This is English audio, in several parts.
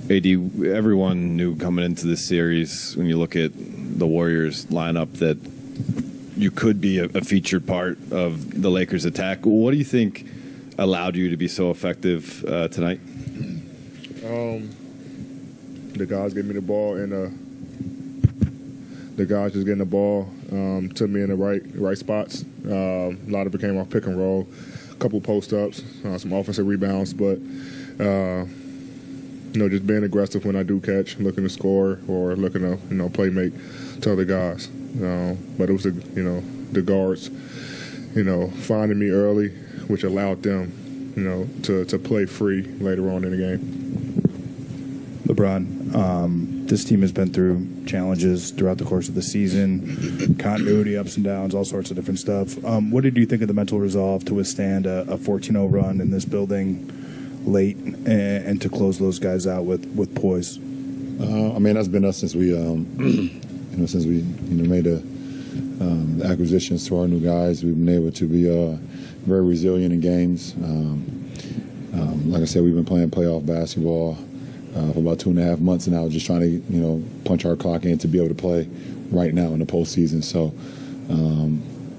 AD, everyone knew coming into this series, when you look at the Warriors lineup, that you could be a featured part of the Lakers attack. What do you think allowed you to be so effective tonight? The guys gave me the ball, and the guys just getting the ball to me in the right spots. A lot of it came off pick and roll, a couple post-ups, some offensive rebounds, but just being aggressive when I do catch, looking to score or looking to play make to other guys. But it was the guards, finding me early, which allowed them, to play free later on in the game. LeBron, this team has been through challenges throughout the course of the season, continuity, ups and downs, all sorts of different stuff. What did you think of the mental resolve to withstand a 14-0 run in this building late and to close those guys out with poise? That's been us since we made the acquisitions to our new guys. We've been able to be very resilient in games. Like I said, we've been playing playoff basketball for about 2.5 months now, just trying to punch our clock in to be able to play right now in the postseason. So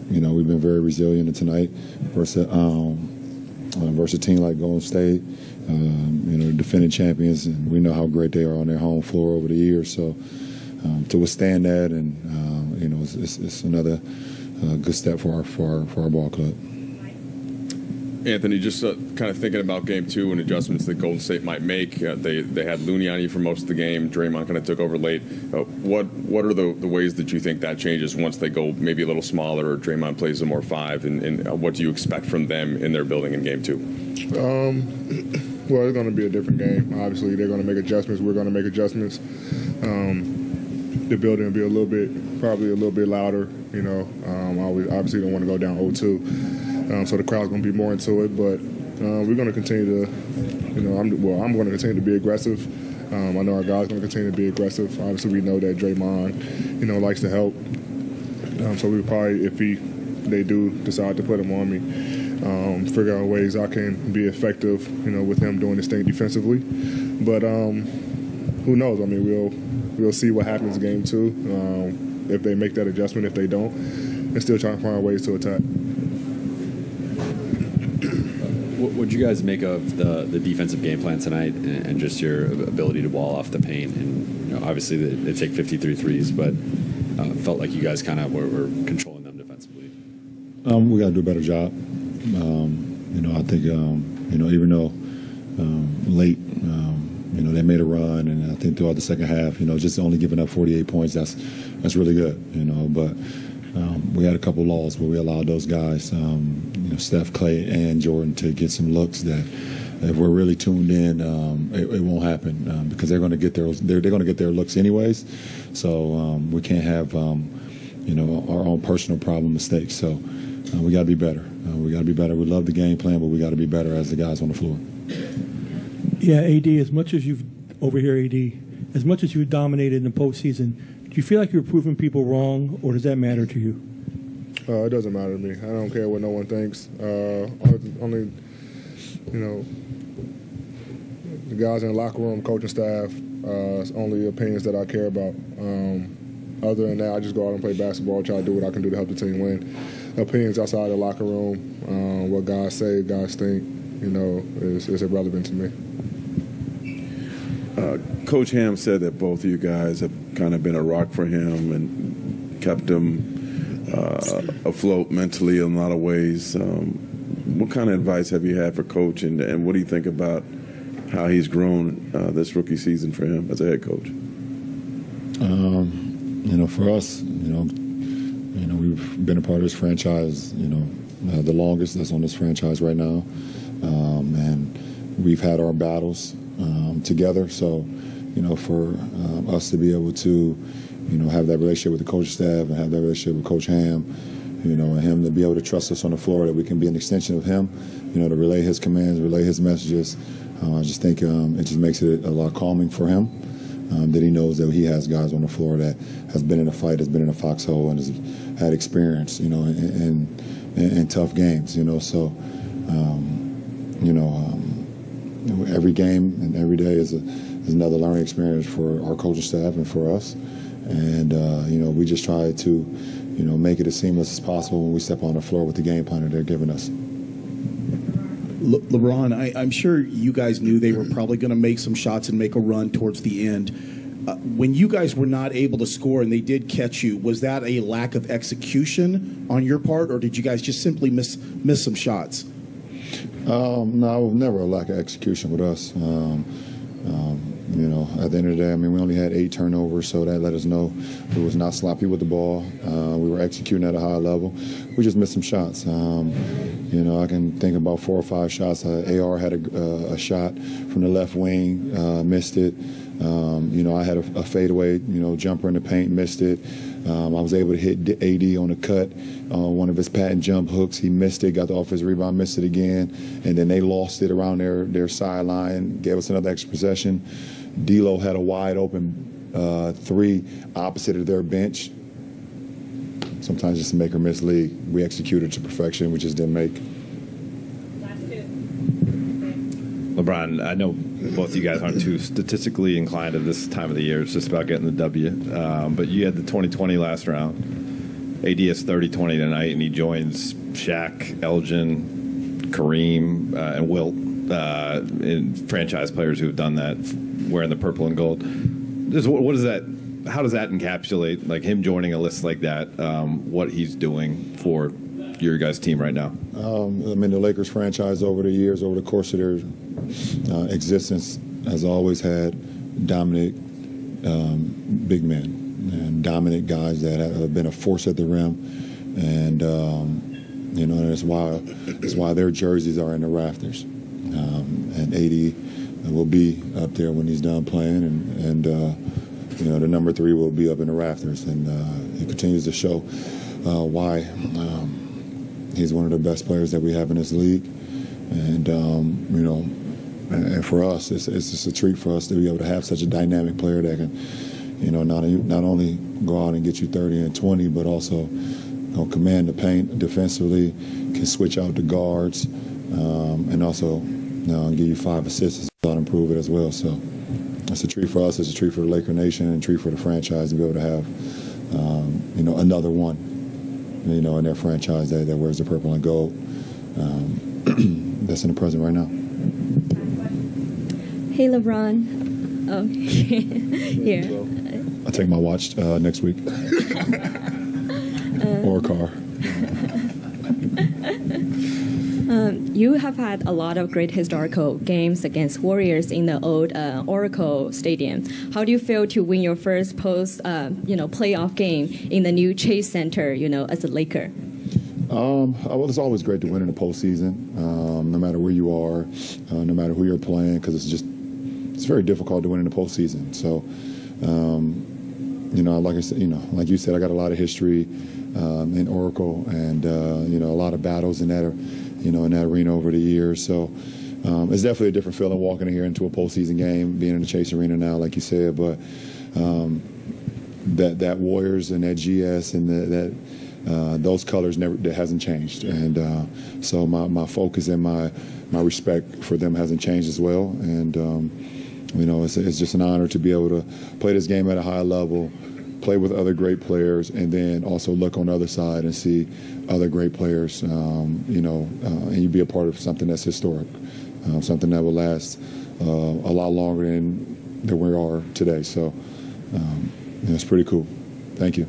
we've been very resilient. And tonight versus a team like Golden State, defending champions, and we know how great they are on their home floor over the years. So to withstand that, and it's another good step for our ball club. Anthony, just kind of thinking about Game 2 and adjustments that Golden State might make. They had Looney on you for most of the game. Draymond kind of took over late. What are the ways that you think that changes once they go maybe a little smaller, or Draymond plays a more 5? And what do you expect from them in their building in Game 2? Well, it's going to be a different game. Obviously, they're going to make adjustments. We're going to make adjustments. The building will be probably a little bit louder. Obviously don't want to go down 0-2. So the crowd's going to be more into it, but we're going to continue to, I'm going to continue to be aggressive. I know our guys are going to continue to be aggressive. Obviously, we know that Draymond, likes to help. So we probably, if they do decide to put him on me, figure out ways I can be effective, with him doing this thing defensively. But who knows? We'll see what happens in Game 2. If they make that adjustment, if they don't, and still trying to find ways to attack. What did you guys make of the defensive game plan tonight and just your ability to wall off the paint? And obviously they take 53 threes, but felt like you guys kind of were controlling them defensively. We got to do a better job. I think even though late, they made a run, and I think throughout the second half, just only giving up 48 points, that's really good. But we had a couple laws where we allowed those guys, Steph, Clay, and Jordan, to get some looks that, if we're really tuned in, it won't happen because they're going to get they're going to get their looks anyways. So we can't have our own personal problem mistakes. So we got to be better. We got to be better. We love the game plan, but we got to be better as the guys on the floor. Yeah, AD, as much as you've dominated in the postseason, do you feel like you're proving people wrong, or does that matter to you? It doesn't matter to me. I don't care what no one thinks. Only, the guys in the locker room, coaching staff, it's only opinions that I care about. Other than that, I just go out and play basketball, try to do what I can do to help the team win. Opinions outside the locker room, what guys say, guys think, is irrelevant to me. Coach Ham said that both of you guys have kind of been a rock for him and kept him afloat mentally in a lot of ways. What kind of advice have you had for Coach, and what do you think about how he's grown this rookie season for him as a head coach? For us, we've been a part of this franchise, the longest that's on this franchise right now, and we've had our battles together. So, for us to be able to, have that relationship with the coaching staff and have that relationship with Coach Ham, and him to be able to trust us on the floor, that we can be an extension of him, to relay his commands, relay his messages. I just think it just makes it a lot calming for him, that he knows that he has guys on the floor that has been in a fight, has been in a foxhole, and has had experience, in tough games, So, every game and every day is another learning experience for our coaching staff and for us. And, we just try to, make it as seamless as possible when we step on the floor with the game plan that they're giving us. LeBron, I'm sure you guys knew they were probably going to make some shots and make a run towards the end. When you guys were not able to score and they did catch you, was that a lack of execution on your part, or did you guys just simply miss some shots? No, it was never a lack of execution with us. At the end of the day, we only had 8 turnovers, so that let us know we was not sloppy with the ball. We were executing at a high level. We just missed some shots. I can think about 4 or 5 shots. AR had a shot from the left wing, missed it. I had a fadeaway, jumper in the paint, missed it. I was able to hit AD on the cut, one of his patent jump hooks. He missed it, got the offensive rebound, missed it again, and then they lost it around their sideline, gave us another extra possession. D'Lo had a wide open 3 opposite of their bench. Sometimes just a make or miss league. We executed to perfection. We just didn't make. LeBron, I know both of you guys aren't too statistically inclined at this time of the year. It's just about getting the W. But you had the 2020 last round. AD has 30-20 tonight, and he joins Shaq, Elgin, Kareem, and Wilt, in franchise players who have done that, wearing the purple and gold. What is that? How does that encapsulate, like, him joining a list like that, what he's doing for your guys' team right now? The Lakers franchise over the years, over the course of their existence, has always had dominant big men and dominant guys that have been a force at the rim. And, that's why their jerseys are in the rafters. And AD will be up there when he's done playing, and the number 3 will be up in the rafters, and he continues to show why he's one of the best players that we have in this league. And and for us, it's just a treat for us to be able to have such a dynamic player that can, not only go out and get you 30 and 20, but also command the paint defensively, can switch out the guards, and also give you 5 assists and improve it as well. So it's a treat for us. It's a treat for the Laker Nation, and a treat for the franchise to be able to have, another one, in their franchise that wears the purple and gold. That's in the present right now. Hey, LeBron. Oh, here. I'll take my watch next week. Or a car. You have had a lot of great historical games against Warriors in the old Oracle Stadium. How do you feel to win your first playoff game in the new Chase Center, as a Laker? Well, it's always great to win in the postseason, no matter where you are, no matter who you're playing, because it's very difficult to win in the postseason. So, like I said, like you said, I got a lot of history in Oracle, and a lot of battles in that, in that arena over the years. So, it's definitely a different feeling walking in here into a postseason game, being in the Chase Arena now, like you said. But that Warriors and that GS and those colors that hasn't changed, and so my focus and my respect for them hasn't changed as well. And it's just an honor to be able to play this game at a high level, play with other great players, and then also look on the other side and see other great players. And you be a part of something that's historic, something that will last a lot longer than we are today. So it's pretty cool. Thank you.